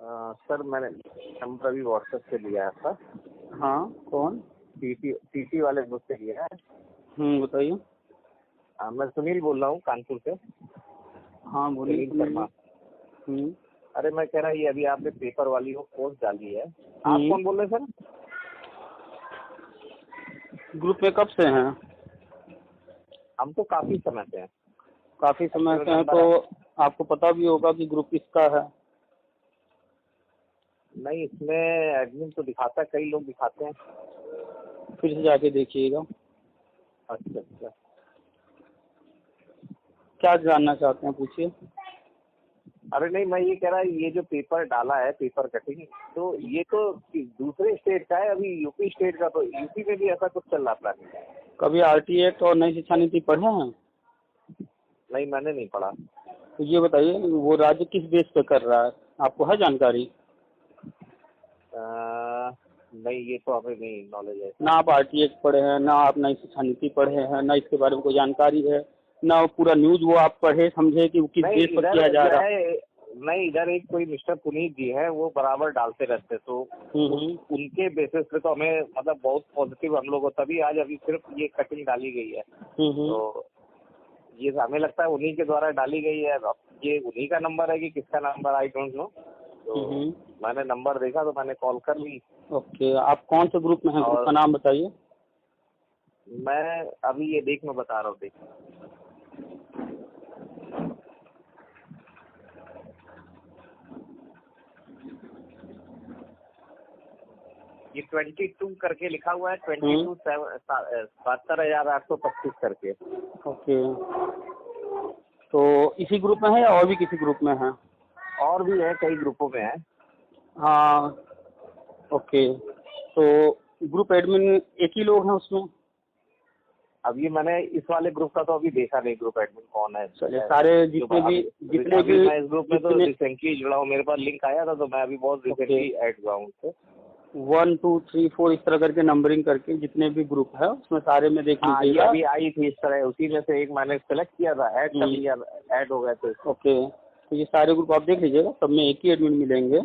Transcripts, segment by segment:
Sir मैंने number अभी WhatsApp से लिया था। हाँ, कौन? टीटी वाले ग्रुप से लिया है। बताइए। मैं सुनील बोल रहा हूँ कानपुर से। हाँ बोलिए। सुनील शर्मा। अरे मैं कह रहा ये अभी आपने पेपर वाली वो पोस्ट डाली है, आप कौन बोल रहे हैं सर? ग्रुप में कब से हैं? हम तो काफी समय से हैं। काफी समय से हैं तो आपको पता भी होगा कि ग्रुप किसका है। नहीं, इसमें एडमिन तो दिखाता है, कई लोग दिखाते हैं। फिर से जाके देखिएगा। अच्छा अच्छा। क्या जानना चाहते हैं, पूछिए। अरे नहीं, मैं ये कह रहा ये जो पेपर डाला है, पेपर कटिंग, तो ये तो दूसरे स्टेट का है, अभी यूपी स्टेट का, तो यूपी में भी ऐसा कुछ चल रहा प्लानिंग है? कभी आरटी एक्ट और नई शिक्षा नीति पढ़े हैं? नहीं, मैंने नहीं पढ़ा। तो ये बताइए वो राज्य किस बेस पे कर रहा है, आपको है जानकारी? नहीं, ये तो हमें नहीं नॉलेज है। ना आप आरटी एक्ट पढ़े हैं, ना आप नई शिक्षा नीति पढ़े हैं, ना इसके बारे में कोई जानकारी है, ना पूरा न्यूज वो आप पढ़े समझे कि वो किस बेस पर किया जा रहा है। नहीं, इधर एक कोई मिस्टर पुनीत जी है, वो बराबर डालते रहते, तो उनके बेसिस पे तो हमें मतलब बहुत पॉजिटिव हम लोग को, तभी आज अभी सिर्फ ये कटिंग डाली गई है। तो ये हमें लगता है उन्हीं के द्वारा डाली गई है। ये उन्हीं का नंबर है कि किसका नंबर, आई डोंट नो। तो मैंने नंबर देखा तो मैंने कॉल कर ली। ओके, आप कौन से ग्रुप में हैं? ग्रुप का नाम बताइए। मैं अभी ये देख मैं बता रहा हूँ, देख ये 22 करके लिखा हुआ है, 22 72,825 करके। ओके, तो इसी ग्रुप में है या और भी किसी ग्रुप में है? और भी है, कई ग्रुपों में है। हाँ, ओके, तो ग्रुप एडमिन एक ही लोग हैं उसमें? अब ये मैंने इस वाले ग्रुप का तो अभी देखा नहीं, ग्रुप एडमिन कौन है। सारे जितने भी मैं इस ग्रुप में तो रिसेंटली जुड़ा हूँ, मेरे पास लिंक आया था, तो मैं अभी बहुत रिसेंटली ऐड हुआ हूँ उससे। 1 2 3 4 इस तरह करके नंबरिंग करके जितने भी ग्रुप है उसमें सारे में देख लीजिएगा। अभी आई थी इस तरह, उसी में से एक मैंने सेलेक्ट किया था, ऐड कर लिया, ऐड हो गया। तो ओके, तो ये सारे ग्रुप आप देख लीजिएगा, सब में एक ही एडमिन मिलेंगे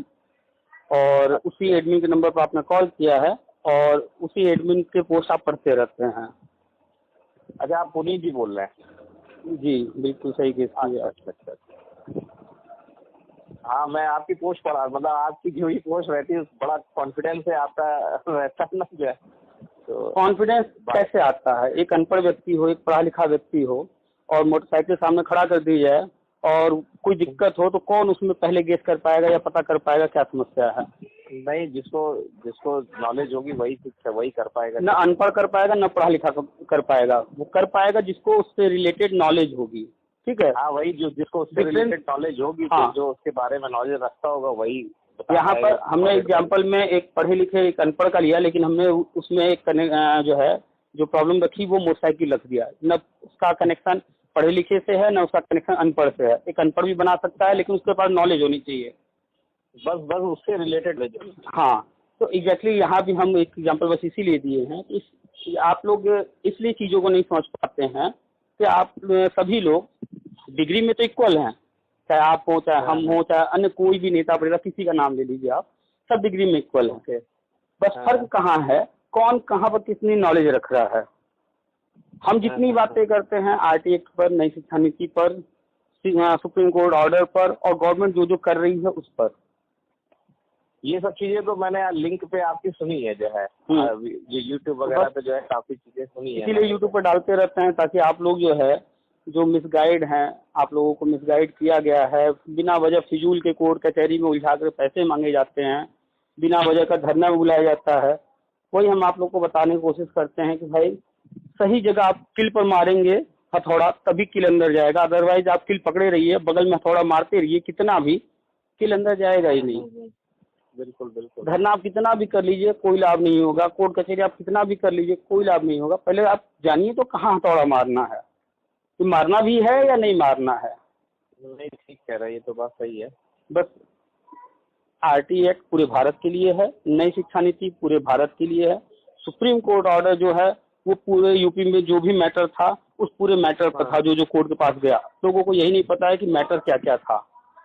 और उसी एडमिन के नंबर पर आपने कॉल किया है और उसी एडमिन के पोस्ट आप पढ़ते रहते हैं। अच्छा, आप पुनीत जी बोल रहे हैं? जी बिल्कुल सही केस किया। अच्छा। हाँ, मैं आपकी पोस्ट पढ़ा, मतलब आपकी जो ही पोस्ट रहती है बड़ा कॉन्फिडेंस है आपका रहता है ना, जो है तो कॉन्फिडेंस कैसे आता है? एक अनपढ़ व्यक्ति हो, एक पढ़ा लिखा व्यक्ति हो और मोटरसाइकिल सामने खड़ा कर दी जाए और कोई दिक्कत हो तो कौन उसमें पहले गेस कर पाएगा या पता कर पाएगा क्या समस्या है? नहीं, जिसको नॉलेज होगी वही कर पाएगा। ना अनपढ़ कर पाएगा, ना पढ़ा लिखा कर पाएगा। वो कर पाएगा जिसको उससे रिलेटेड नॉलेज होगी, ठीक है? हाँ, वही जिसको उससे रिलेटेड नॉलेज होगी। हाँ। जो उसके बारे में नॉलेज रखता होगा वही। यहाँ पर हमने एग्जाम्पल में एक पढ़े लिखे एक अनपढ़ का लिया, लेकिन हमने उसमें एक जो है जो प्रॉब्लम रखी वो मोटरसाइकिल रख दिया। न उसका कनेक्शन पढ़े लिखे से है, न उसका कनेक्शन अनपढ़ से है। एक अनपढ़ भी बना सकता है, लेकिन उसके पास नॉलेज होनी चाहिए, बस उससे रिलेटेड। हाँ, तो एग्जैक्टली यहाँ भी हम एक एग्जाम्पल बस इसीलिए दिए हैं कि आप लोग इसलिए चीज़ों को नहीं समझ पाते हैं कि आप सभी लोग डिग्री में तो इक्वल हैं, चाहे आप हो, चाहे हम हो, चाहे अन्य कोई भी नेता वगैरह, किसी का नाम ले लीजिए आप, सब डिग्री में इक्वल हैं। बस फर्क कहाँ है, कौन कहाँ पर कितनी नॉलेज रख रहा है। हम जितनी बातें करते हैं आरटी एक्ट पर, नई शिक्षा नीति पर, सुप्रीम कोर्ट ऑर्डर पर और गवर्नमेंट जो कर रही है उस पर, ये सब चीजें तो मैंने लिंक पे आपकी सुनी है, जो है ये यूट्यूब वगैरह पे जो है काफी चीजें सुनी है। इसीलिए यूट्यूब पर डालते रहते हैं ताकि आप लोग जो है जो मिसगाइड हैं, आप लोगों को मिसगाइड किया गया है, बिना वजह फिजूल के कोर्ट कचहरी में उलझा कर पैसे मांगे जाते हैं, बिना वजह का धरना में बुलाया जाता है, वही हम आप लोग को बताने की कोशिश करते हैं कि भाई सही जगह आप किल पर मारेंगे हथौड़ा तभी किल अंदर जाएगा, अदरवाइज आप किल पकड़े रहिए, बगल में हथौड़ा मारते रहिए, कितना भी किल अंदर जाएगा ही नहीं। बिल्कुल। धरना आप कितना भी कर लीजिए कोई लाभ नहीं होगा, कोर्ट कचहरी आप कितना भी कर लीजिए कोई लाभ नहीं होगा। पहले आप जानिए तो कहाँ हथौड़ा मारना है, तो मारना भी है या नहीं मारना है। नहीं, ठीक कह रहे हैं, ये तो बात सही है। बस आरटी एक्ट पूरे भारत के लिए है, नई शिक्षा नीति पूरे भारत के लिए है, सुप्रीम कोर्ट ऑर्डर जो है वो पूरे यूपी में जो भी मैटर था उस पूरे मैटर पर था जो कोर्ट के पास गया। लोगों को यही नहीं पता है कि मैटर क्या क्या था।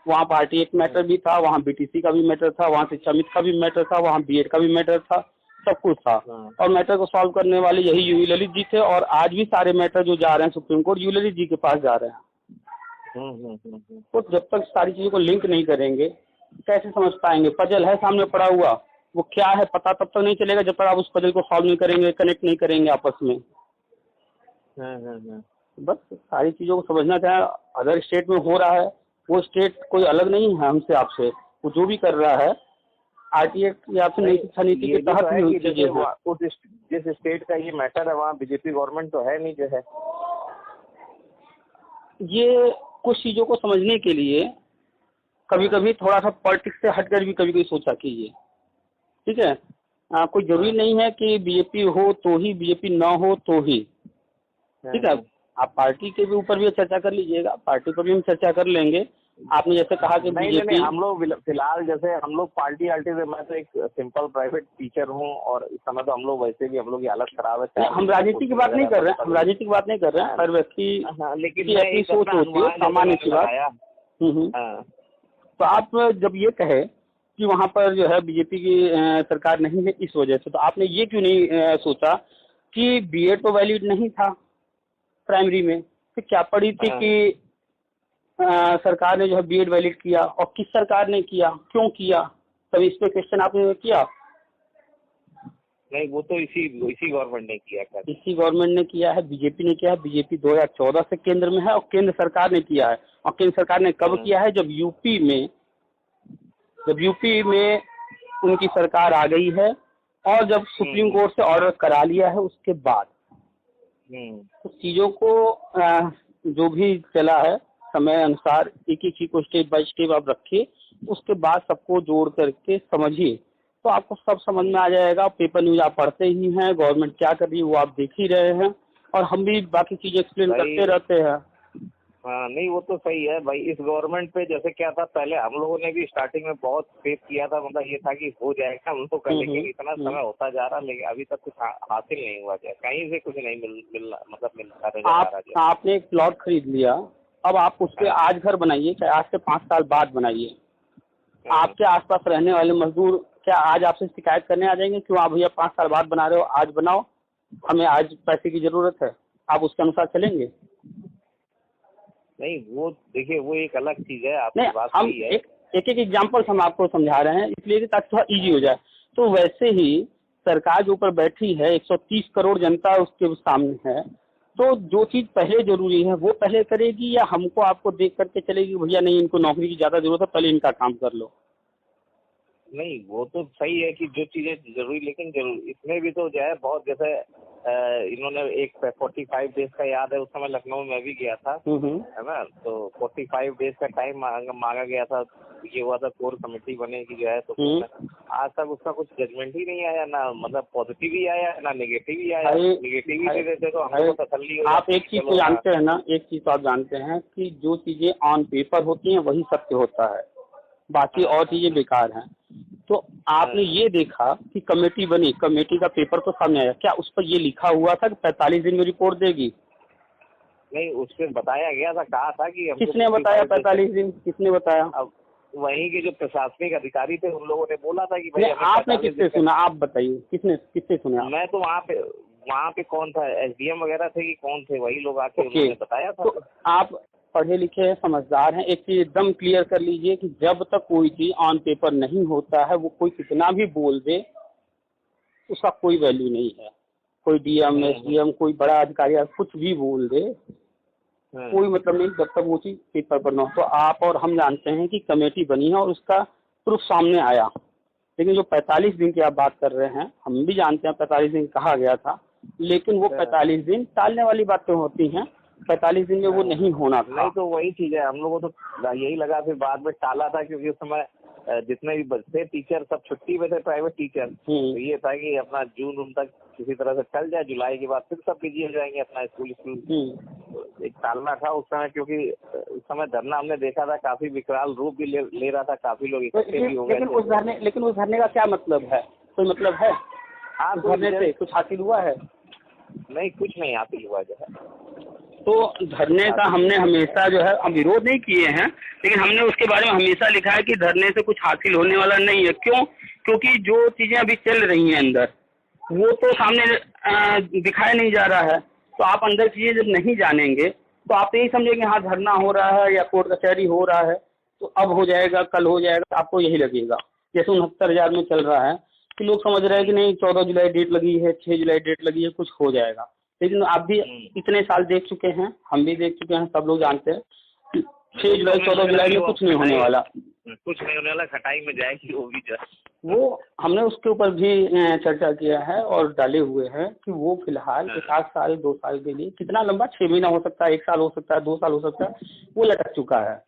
वहाँ पार्टी एक मैटर भी था, वहाँ बीटीसी का भी मैटर था, वहाँ शिक्षा मित्र का भी मैटर था, वहाँ बीएड का भी मैटर था, सब कुछ था। और मैटर को सॉल्व करने वाले यही यूवी ललित जी थे, और आज भी सारे मैटर जो जा रहे हैं supreme court UV Lalit ji के पास जा रहे हैं। तो जब तक सारी चीज़ों को लिंक नहीं करेंगे कैसे समझ पाएंगे? पजल है सामने पड़ा हुआ, वो क्या है पता तब तक नहीं चलेगा जब तक आप उस पजल को सॉल्व नहीं करेंगे, कनेक्ट नहीं करेंगे आपस में। बस सारी चीज़ों को समझना चाहिए। अदर स्टेट में हो रहा है, वो स्टेट कोई अलग नहीं है हमसे आपसे, वो जो भी कर रहा है आरटीए या फिर नई शिक्षा नीति के तहत ही हुई चीजें हैं। जिस स्टेट का ये मैटर है वहाँ बीजेपी गवर्नमेंट तो है नहीं जो है। ये कुछ चीज़ों को समझने के लिए कभी कभी थोड़ा सा पॉलिटिक्स से हटकर भी कभी कभी सोचा कीजिए, ठीक है। कोई जरूरी नहीं है कि बीजेपी हो तो ही, बीजेपी ना हो तो ही, ठीक है। आप पार्टी के भी ऊपर भी चर्चा कर लीजिएगा, पार्टी पर भी हम चर्चा कर लेंगे। आपने जैसे कहा कि बीजेपी, हम लोग फिलहाल जैसे हम लोग पार्टी से, मैं तो एक सिंपल प्राइवेट टीचर हूँ और इस समय तो हम लोग वैसे भी हम लोग की हालत खराब है। हम राजनीति की बात नहीं कर रहे हैं, हम राजनीति की बात नहीं कर रहे हैं, हर व्यक्ति लेकिन अपनी सोच होती है, सामान्य सी बात। तो आप जब ये कहे कि वहाँ पर जो है बीजेपी की सरकार नहीं है इस वजह से, तो आपने ये क्यों नहीं सोचा कि बीएड तो वैलिड नहीं था प्राइमरी में, फिर क्या पड़ी थी कि सरकार ने जो है बीएड वैलिड किया, और किस सरकार ने किया, क्यों किया, तभी इस पे क्वेश्चन आपने किया? नहीं, वो तो इसी गवर्नमेंट ने किया था। इसी गवर्नमेंट ने किया है, बीजेपी ने किया है। बीजेपी 2014 से केंद्र में है और केंद्र सरकार ने किया है। और केंद्र सरकार ने कब किया है? जब यूपी में उनकी सरकार आ गई है और जब सुप्रीम कोर्ट से ऑर्डर करा लिया है उसके बाद। तो चीज़ों को जो भी चला है समय अनुसार एक एक चीज को स्टेप बाय स्टेप आप रखिए, उसके बाद सबको जोड़ करके समझिए तो आपको सब समझ में आ जाएगा। पेपर न्यूज आप पढ़ते ही हैं, गवर्नमेंट क्या कर रही है वो आप देख ही रहे हैं, और हम भी बाकी चीजें एक्सप्लेन करते रहते हैं। हाँ, नहीं वो तो सही है भाई। इस गवर्नमेंट पे जैसे क्या था, पहले हम लोगों ने भी स्टार्टिंग में बहुत फेस किया था, मतलब ये था कि हो जाएगा हम लोग का, लेकिन इतना समय होता जा रहा, लेकिन अभी तक कुछ हासिल नहीं हुआ है, कहीं से कुछ नहीं मिलता। आपने एक प्लॉट खरीद लिया, अब आप उस पर आज घर बनाइए, चाहे आज से 5 साल बाद बनाइए, आपके आसपास रहने वाले मजदूर क्या आज आपसे शिकायत करने आ जाएंगे? क्यों आप भैया 5 साल बाद बना रहे हो, आज बनाओ, हमें आज पैसे की जरूरत है, आप उसके अनुसार चलेंगे? नहीं, वो देखिए वो एक अलग चीज है। आपकी बात हम सही है। एक एग्जाम्पल हम आपको समझा रहे हैं इसलिए ताकि थोड़ा इजी हो जाए। तो वैसे ही सरकार जो ऊपर बैठी है, 130 करोड़ जनता उसके सामने है, तो जो चीज पहले जरूरी है वो पहले करेगी, या हमको आपको देख करके चलेगी भैया नहीं इनको नौकरी की ज्यादा जरूरत है, पहले इनका काम कर लो? नहीं, वो तो सही है कि जो चीजें जरूरी, लेकिन इसमें भी तो जो है बहुत, जैसे इन्होंने एक 45 डेज का याद है, उस समय लखनऊ में भी गया था, है ना, तो 45 डेज का टाइम मांगा गया था, ये हुआ था कोर कमेटी बनेगी जो है, तो आज तक उसका कुछ जजमेंट ही नहीं आया, ना मतलब पॉजिटिव ही आया ना नेगेटिव ही आया। नेगेटिव ही दे देते तो हमको तसल्ली हो। आप एक चीज तो जानते हैं ना, एक चीज तो आप जानते हैं कि जो चीजें ऑन पेपर होती हैं वही सत्य होता है, बाकी और चीजें बेकार हैं। तो आपने ये देखा कि कमेटी बनी, कमेटी का पेपर तो सामने आया, क्या उस पर ये लिखा हुआ था कि 45 दिन में रिपोर्ट देगी? नहीं, उसमें बताया गया था, कहा था कि किसने बताया 45 दिन? किसने बताया? अब वहीं के जो प्रशासनिक अधिकारी थे उन लोगों ने बोला था कि भाई आपने किससे सुना? आप बताइए, किससे सुना? मैं तो वहाँ पे कौन था, एसडीएम वगैरह थे कि कौन थे, वही लोग आके उन्होंने बताया था। तो आप पढ़े लिखे हैं, समझदार हैं, एक चीज एकदम क्लियर कर लीजिए कि जब तक कोई चीज ऑन पेपर नहीं होता है, वो कोई कितना भी बोल दे उसका कोई वैल्यू नहीं है। कोई डीएम एसडीएम कोई बड़ा अधिकारी कुछ भी बोल दे कोई मतलब नहीं, जब तक वो चीज पेपर पर न हो। तो आप और हम जानते हैं कि कमेटी बनी है और उसका प्रूफ सामने आया, लेकिन जो 45 दिन की आप बात कर रहे हैं हम भी जानते हैं 45 दिन कहा गया था, लेकिन वो 45 दिन टालने वाली बातें होती हैं, 45 दिन में वो नहीं होना था। नहीं, तो वही चीज है, हम लोगों को तो यही लगा, फिर बाद में टाला था क्योंकि उस समय जितने भी बच्चे टीचर सब छुट्टी में थे, प्राइवेट टीचर, तो ये था कि अपना जून तक किसी तरह से चल जाए, जुलाई के बाद फिर सब बिजी हो जाएंगे अपना स्कूल। एक टालना था उस समय, क्योंकि उस समय धरना हमने देखा था काफी विकराल रूप भी ले रहा था, काफी लोग इकट्ठे भी हो गए। लेकिन उस धरने का क्या मतलब है? कोई मतलब है? धरने से कुछ हासिल हुआ है? नहीं, कुछ नहीं हासिल हुआ जो है। तो धरने का हमने हमेशा जो है, हम विरोध नहीं किए हैं, लेकिन हमने उसके बारे में हमेशा लिखा है कि धरने से कुछ हासिल होने वाला नहीं है। क्यों? क्योंकि जो चीज़ें अभी चल रही हैं अंदर, वो तो सामने दिखाया नहीं जा रहा है। तो आप अंदर चीज़ें जब नहीं जानेंगे तो आप यही समझेंगे हाँ धरना हो रहा है या कोर्ट कचहरी हो रहा है, तो अब हो जाएगा, कल हो जाएगा, आपको यही लगेगा। जैसे 69,000 में चल रहा है कि लोग समझ रहे हैं कि नहीं 14 जुलाई डेट लगी है, 6 जुलाई डेट लगी है, कुछ हो जाएगा। लेकिन आप भी इतने साल देख चुके हैं, हम भी देख चुके हैं, सब लोग जानते हैं 6 जुलाई 14 जुलाई में कुछ नहीं होने वाला, कुछ नहीं होने वाला, खटाई में जाएगी वो भी जो है। वो हमने उसके ऊपर भी चर्चा किया है और डाले हुए हैं कि वो फिलहाल 1 साल 2 साल के लिए, कितना लंबा, 6 महीना हो सकता है, 1 साल हो सकता है, 2 साल हो सकता है, वो लटक चुका है।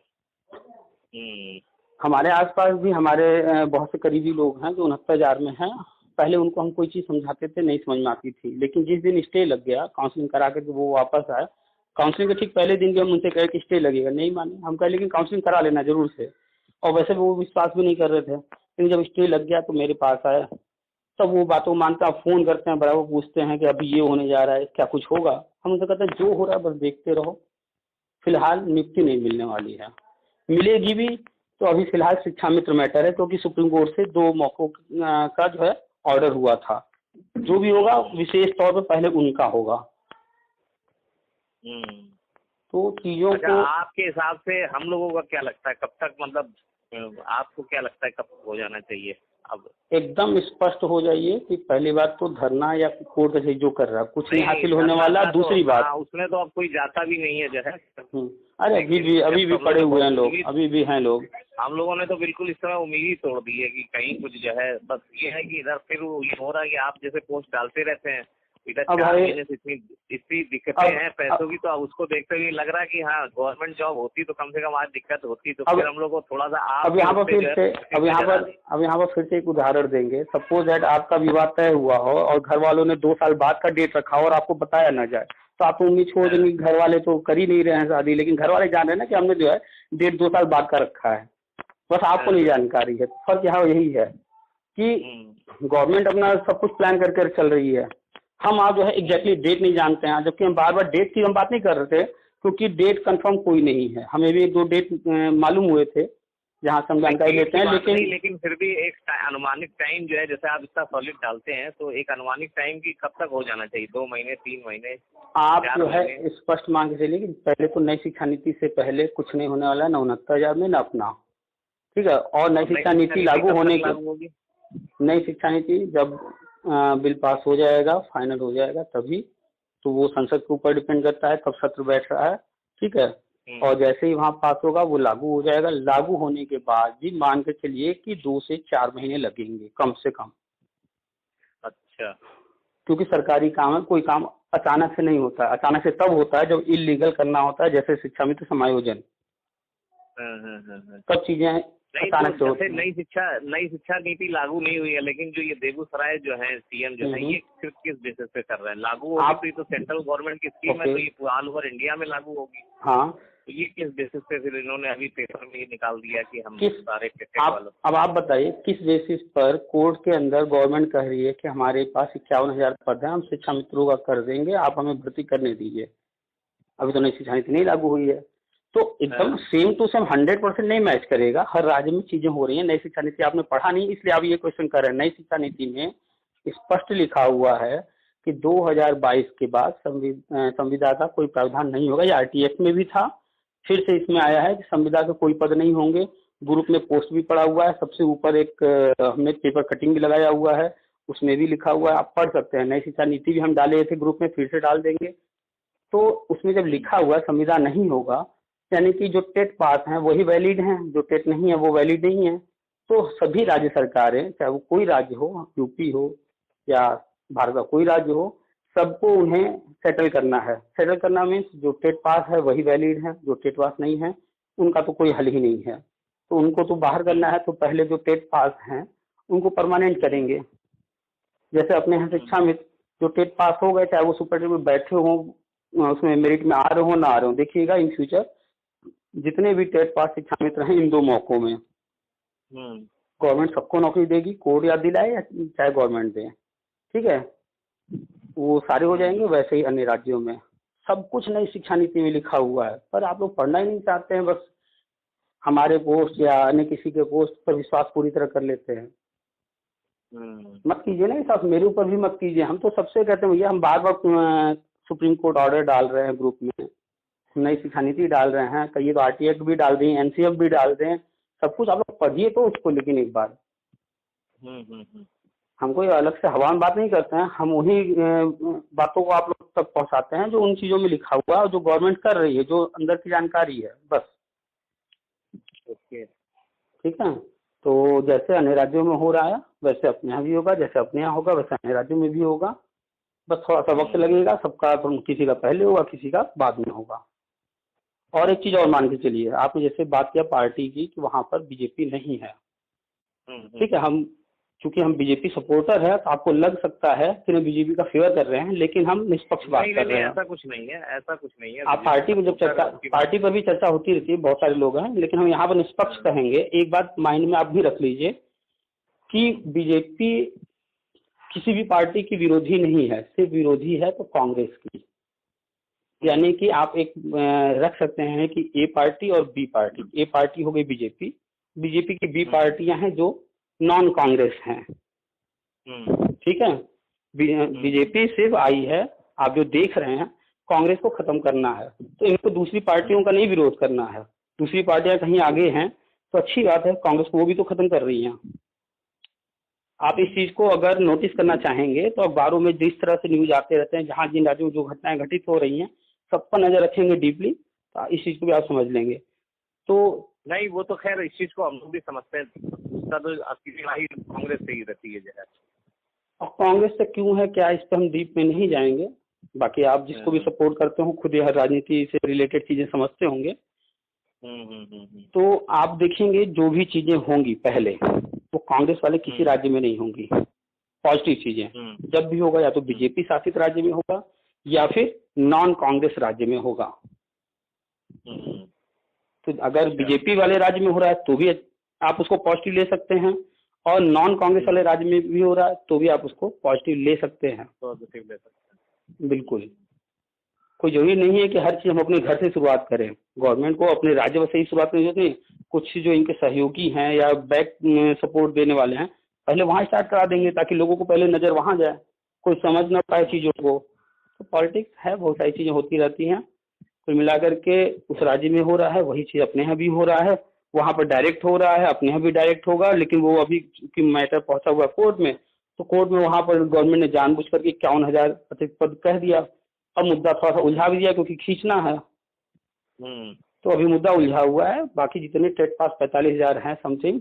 हमारे आसपास भी हमारे बहुत से करीबी लोग हैं जो 69,000 में हैं। पहले उनको हम कोई चीज़ समझाते थे, नहीं समझ में आती थी, लेकिन जिस दिन स्टे लग गया, काउंसलिंग करा के वो वापस आए। काउंसलिंग के ठीक पहले दिन भी हम उनसे कहे कि स्टे लगेगा, नहीं माने। हम कहे लेकिन काउंसलिंग करा लेना जरूर से, और वैसे वो विश्वास भी नहीं कर रहे थे। लेकिन जब स्टे लग गया तो मेरे पास आए, तब वो बातों मानता, फ़ोन करते हैं, बराबर पूछते हैं कि अभी ये होने जा रहा है, क्या कुछ होगा? हम उनसे कहते हैं जो हो रहा है बस देखते रहो, फिलहाल नियुक्ति नहीं मिलने वाली है। मिलेगी भी तो अभी फिलहाल शिक्षा मित्र मैटर है, क्योंकि सुप्रीम कोर्ट से 2 मौकों का जो है ऑर्डर हुआ था। जो भी होगा विशेष तौर पर पहले उनका होगा। तो चीज़ों को आपके हिसाब से हम लोगों का क्या लगता है, कब तक, मतलब आपको क्या लगता है कब हो जाना चाहिए? अब एकदम स्पष्ट हो जाइए कि पहली बात तो धरना या कोर्ट कचहरी जो कर रहा है कुछ नहीं हासिल होने वाला। दूसरी बात, उसमें तो अब कोई जाता भी नहीं है जो है। अरे अभी भी पड़े हुए हैं लोग, अभी भी हैं लोग। हम लोगों ने तो बिल्कुल इस समय उम्मीद ही तोड़ दी है कि कहीं कुछ जो है, बस ये है कि इधर फिर ये हो रहा है कि आप जैसे पोस्ट डालते रहते हैं, इधर 4 महीने से इतनी दिक्कतें हैं पैसों की, तो अब उसको देखते हुए लग रहा है कि हाँ गवर्नमेंट जॉब होती तो कम से कम आज दिक्कत होती, तो फिर हम लोग को थोड़ा सा अब यहाँ पर फिर से एक उदाहरण देंगे। सपोज दैट आपका विवाह तय हुआ हो और घर वालों ने 2 साल बाद का डेट रखा हो और आपको बताया ना जाए, तो आप उम्मीद छोड़ देंगे घर वाले तो कर ही नहीं रहे हैं शादी, लेकिन घर वाले जान रहे हैं ना कि हमने जो है डेट 2 साल बाद का रखा है, बस आपको नहीं जानकारी है। फर्क यहाँ यही है कि गवर्नमेंट अपना सब कुछ प्लान करके चल रही है, हम आप जो है एग्जैक्टली डेट नहीं जानते हैं। जबकि हम बार बार डेट की हम बात नहीं कर रहे थे, क्योंकि डेट कंफर्म कोई नहीं है। हमें भी 1-2 डेट मालूम हुए थे जहाँ से हम जानकारी लेते हैं, लेकिन फिर भी एक अनुमानित टाइम जो है, जैसे आप इतना सॉलिड डालते हैं, तो एक अनुमानित टाइम की कब तक हो जाना चाहिए? 2 महीने, 3 महीने? आप जो है स्पष्ट मान के चलिए कि पहले तो नई शिक्षा नीति से पहले कुछ नहीं होने वाला है, न 69,000 में न अपना, ठीक है। और नई शिक्षा नीति लागू होने की, नई शिक्षा नीति जब बिल पास हो जाएगा, फाइनल हो जाएगा तभी, तो वो संसद के ऊपर डिपेंड करता है कब सत्र बैठ रहा है, ठीक है। और जैसे ही वहाँ पास होगा वो लागू हो जाएगा। लागू होने के बाद भी मान के चलिए कि 2 से 4 महीने लगेंगे कम से कम। अच्छा, क्योंकि सरकारी काम है, कोई काम अचानक से नहीं होता। अचानक से तब होता है जब इलीगल करना होता है, जैसे शिक्षा मित्र समायोजन, तब चीजें अचानक से होती है। नई शिक्षा नीति लागू नहीं हुई है, लेकिन जो ये बेगूसराय जो है सीएम जो है, ये सिर्फ किस बेसिस पे कर रहे हैं? लागू होगी तो सेंट्रल गवर्नमेंट की स्कीम है, तो ये ऑल ओवर इंडिया में लागू होगी। हाँ, तो ये किस बेसिस पे फिर इन्होंने अभी पेपर में ये निकाल दिया कि हम सारे अब आप बताइए किस बेसिस पर कोर्ट के अंदर गवर्नमेंट कह रही है कि हमारे पास 51,000 पद है, हम शिक्षा मित्रों का कर देंगे, आप हमें भर्ती करने दीजिए। अभी तो नई शिक्षा नीति नहीं लागू हुई है, तो एकदम सेम टू सेम 100% नहीं मैच करेगा। हर राज्य में चीजें हो रही हैं। नई शिक्षा नीति आपने पढ़ा नहीं, इसलिए आप ये क्वेश्चन कर रहे हैं। नई शिक्षा नीति में स्पष्ट लिखा हुआ है कि 2022 के बाद संविदा का कोई प्रावधान नहीं होगा। ये आरटीएफ में भी था, फिर से इसमें आया है कि संविदा के कोई पद नहीं होंगे। ग्रुप में पोस्ट भी पड़ा हुआ है, सबसे ऊपर एक हमने पेपर कटिंग भी लगाया हुआ है, उसमें भी लिखा हुआ है, आप पढ़ सकते हैं। नई शिक्षा नीति भी हम डाले थे ग्रुप में, फिर से डाल देंगे। तो उसमें जब लिखा हुआ संविदा नहीं होगा, यानी कि जो टेट पास हैं वही वैलिड हैं, जो टेट नहीं है वो वैलिड नहीं है। तो सभी राज्य सरकारें, चाहे वो कोई राज्य हो, यूपी हो या भारत का कोई राज्य हो, सबको उन्हें सेटल करना है। सेटल करना मीन्स जो टेट पास है वही वैलिड है, जो टेट पास नहीं है उनका तो कोई हल ही नहीं है। तो उनको तो बाहर करना है, तो पहले जो टेट पास हैं उनको परमानेंट करेंगे। जैसे अपने यहाँ शिक्षा में जो टेट पास हो गए, चाहे वो सुपर में बैठे हों, उसमें मेरिट में आ रहे हो ना आ रहे हो, देखिएगा इन फ्यूचर जितने भी टेट पास शिक्षा मित्र हैं इन 2 मौकों में गवर्नमेंट सबको नौकरी देगी, कोर्ट याद दिलाए या चाहे गवर्नमेंट दे, ठीक है। वो सारे हो जाएंगे। वैसे ही अन्य राज्यों में सब कुछ नई शिक्षा नीति में लिखा हुआ है, पर आप लोग पढ़ना ही नहीं चाहते हैं, बस हमारे पोस्ट या अन्य किसी के पोस्ट पर विश्वास पूरी तरह कर लेते हैं। मत कीजिए ना ये सब, मेरे ऊपर भी मत कीजिए। हम तो सबसे कहते हैं भैया, हम बार बार सुप्रीम कोर्ट ऑर्डर डाल रहे हैं ग्रुप में, नई शिक्षा नीति डाल रहे हैं, कहिए तो आरटीए भी डाल दें, एनसीएफ भी डाल दें, सब कुछ आप लोग पढ़िए तो उसको, लेकिन एक बार हम कोई अलग से हवा में बात नहीं करते हैं, हम उन्हीं बातों को आप लोग तक पहुंचाते हैं जो उन चीजों में लिखा हुआ है और जो गवर्नमेंट कर रही है, जो अंदर की जानकारी है, बस। ओके, ठीक है, तो जैसे अन्य राज्यों में हो रहा है वैसे अपने यहाँ भी होगा, जैसे अपने यहाँ होगा वैसे अन्य राज्यों में भी होगा। बस थोड़ा सा वक्त लगेगा, सबका किसी का पहले होगा, किसी का बाद में होगा। और एक चीज और मान के चलिए, आपने जैसे बात किया पार्टी की कि वहां पर बीजेपी नहीं है, ठीक है, हम चूंकि हम बीजेपी सपोर्टर है तो आपको लग सकता है कि हम बीजेपी का फेवर कर रहे हैं, लेकिन हम निष्पक्ष बात कर रहे हैं। ऐसा कुछ नहीं है, ऐसा कुछ नहीं है। आप पार्टी में जब चर्चा, पार्टी पर भी चर्चा होती रहती है, बहुत सारे लोग हैं, लेकिन हम यहाँ पर निष्पक्ष कहेंगे। एक बात माइंड में आप भी रख लीजिए कि बीजेपी किसी भी पार्टी की विरोधी नहीं है, सिर्फ विरोधी है तो कांग्रेस की। यानी कि आप एक रख सकते हैं कि ए पार्टी और बी पार्टी। ए पार्टी हो गई बीजेपी, बीजेपी की बी पार्टियां हैं जो नॉन कांग्रेस हैं, ठीक है। बीजेपी सिर्फ आई है, आप जो देख रहे हैं, कांग्रेस को खत्म करना है, तो इनको दूसरी पार्टियों का नहीं विरोध करना है। दूसरी पार्टियां कहीं आगे हैं तो अच्छी बात है, कांग्रेस को वो भी तो खत्म कर रही हैं। आप इस चीज को अगर नोटिस करना चाहेंगे तो अखबारों में जिस तरह से न्यूज आते रहते हैं, जहां जिन राज्यों में जो घटनाएं घटित हो रही हैं, सब पर नजर रखेंगे डीपली, तो इस चीज को भी आप समझ लेंगे। तो नहीं, वो तो खैर इस चीज को हम लोग भी समझते हैं, उसका तो आपकी लड़ाई कांग्रेस से ही रहती है जो है। और कांग्रेस से क्यों है क्या, इस पर हम डीप में नहीं जाएंगे। बाकी आप जिसको भी सपोर्ट करते हो, खुद यह राजनीति से रिलेटेड चीजें समझते होंगे। तो आप देखेंगे जो भी चीजें होंगी पहले, वो कांग्रेस वाले किसी राज्य में नहीं होंगी। पॉजिटिव चीजें जब भी होगा या तो बीजेपी शासित राज्य में होगा या फिर नॉन कांग्रेस राज्य में होगा। तो अगर बीजेपी वाले राज्य में हो रहा है तो भी आप उसको पॉजिटिव ले सकते हैं, और नॉन कांग्रेस वाले राज्य में भी हो रहा है तो भी आप उसको पॉजिटिव ले सकते हैं। पॉजिटिव ले सकते हैं, बिल्कुल। कोई जरूरी नहीं है कि हर चीज हम अपने घर से शुरुआत करें, गवर्नमेंट को अपने राज्य से ही शुरुआत करनी चाहिए। कुछ जो इनके सहयोगी हैं या बैक सपोर्ट देने वाले हैं, पहले वहां स्टार्ट करा देंगे ताकि लोगों को पहले नजर वहां जाए, कोई समझ ना पाए चीजों को। तो पॉलिटिक्स है, बहुत सारी चीजें होती रहती हैं। कुल मिलाकर के उस राज्य में हो रहा है वही चीज अपने यहाँ भी हो रहा है, वहां पर डायरेक्ट हो रहा है, अपने यहाँ भी डायरेक्ट होगा। लेकिन वो अभी की मैटर पहुंचा हुआ कोर्ट में, तो कोर्ट में वहां पर गवर्नमेंट ने जानबूझ करके 51,000 अतिरिक्त पद कह दिया। अब मुद्दा थोड़ा सा उलझा भी दिया क्योंकि खींचना है, तो अभी मुद्दा उलझा हुआ है। बाकी जितने टेट पास 45,000 हैं समथिंग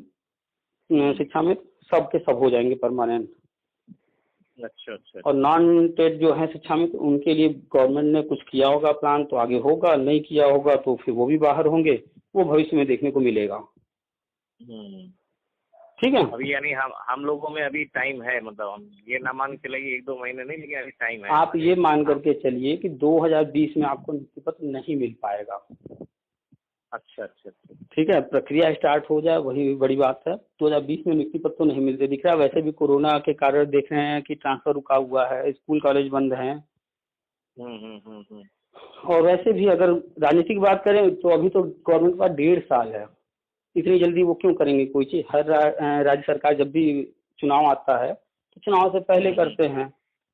शिक्षा में, सब के सब हो जाएंगे परमानेंट। अच्छा। और नॉन टेट जो है शिक्षा में, तो उनके लिए गवर्नमेंट ने कुछ किया होगा प्लान तो आगे होगा, नहीं किया होगा तो फिर वो भी बाहर होंगे, वो भविष्य में देखने को मिलेगा। ठीक है, अभी यानी हम लोगों में अभी टाइम है, मतलब हम ये ना मान के चलिए 1-2 महीने नहीं, लेकिन अभी टाइम है। आप ये मान करके चलिए कि 2020 में आपको नियुक्ति पत्र नहीं मिल पाएगा। अच्छा। ठीक है, प्रक्रिया स्टार्ट हो जाए वही बड़ी बात है। 2020 में नियुक्ति पत्र तो नहीं मिलते दिख रहा है। वैसे भी कोरोना के कारण देख रहे हैं कि ट्रांसफर रुका हुआ है, स्कूल कॉलेज बंद हैं। और वैसे भी अगर राजनीति की बात करें तो अभी तो गवर्नमेंट के पास 1.5 साल है, इतनी जल्दी वो क्यों करेंगे कोई चीज। हर राज्य सरकार जब भी चुनाव आता है तो चुनाव से पहले करते हैं,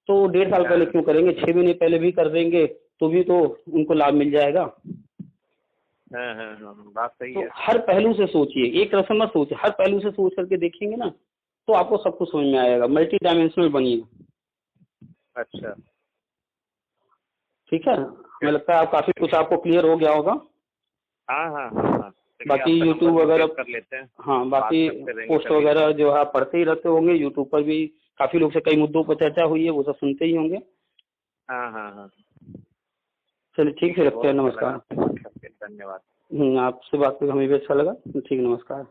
तो 1.5 साल पहले क्यों करेंगे, 6 महीने पहले भी कर देंगे तो भी तो उनको लाभ मिल जाएगा। बात सही है। तो हर पहलू से सोचिए, एक तरफ से मत सोचिए, हर पहलू से सोच करके देखेंगे ना तो आपको सब कुछ समझ में आएगा, मल्टी डायमेंशनल बनिए। अच्छा, ठीक है, मुझे लगता है आप काफी कुछ आपको क्लियर हो गया होगा। हाँ। बाकी यूट्यूब वगैरह कर लेते हैं। हाँ, बाकी पोस्ट वगैरह जो है पढ़ते ही रहते होंगे, यूट्यूब पर भी काफी लोग से कई मुद्दों पर चर्चा हुई है, वो सब सुनते ही होंगे। हाँ। चलिए ठीक है, रखते हैं, नमस्कार। धन्यवाद। आपसे बात करके हमें भी अच्छा लगा। ठीक, नमस्कार।